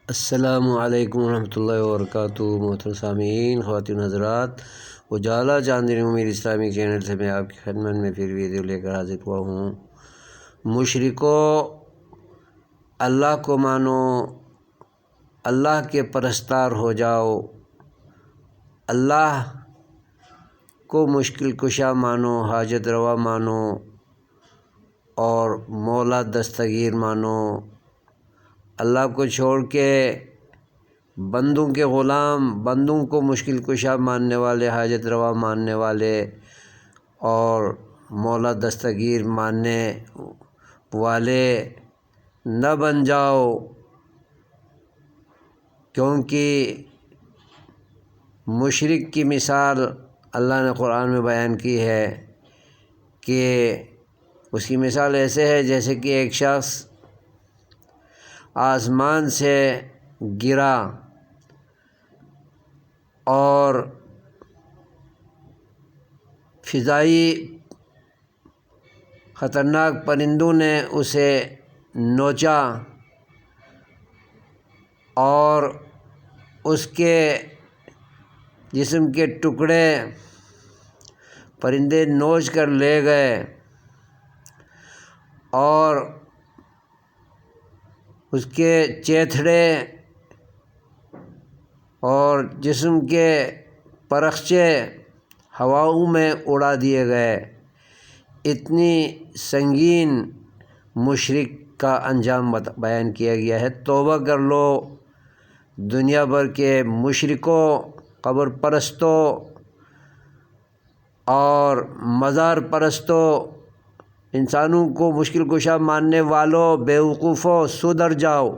السلام علیکم ورحمۃ اللہ وبرکاتہ۔ محترم سامعین، خواتین حضرات، اجالا چاندنی امید اسلامی چینل سے میں آپ کی خدمت میں پھر ویڈیو لے کر حاضر ہوا ہوں۔ مشرکو، اللہ کو مانو، اللہ کے پرستار ہو جاؤ، اللہ کو مشکل کشا مانو، حاجت روا مانو اور مولا دستگیر مانو۔ اللہ کو چھوڑ کے بندوں کے غلام، بندوں کو مشکل کشا ماننے والے، حاجت روا ماننے والے اور مولا دستگیر ماننے والے نہ بن جاؤ، کیونکہ مشرک کی مثال اللہ نے قرآن میں بیان کی ہے کہ اس کی مثال ایسے ہے جیسے کہ ایک شخص آسمان سے گرا اور فضائی خطرناک پرندوں نے اسے نوچا اور اس کے جسم کے ٹکڑے پرندے نوچ کر لے گئے اور اس کے چیتھڑے اور جسم کے پرخچے ہواؤں میں اڑا دیے گئے۔ اتنی سنگین مشرک کا انجام بیان کیا گیا ہے۔ توبہ کر لو دنیا بھر کے مشرکوں، قبر پرستوں اور مزار پرستوں، انسانوں کو مشکل کشا ماننے والوں، بیوقوفوں، سدھر جاؤ۔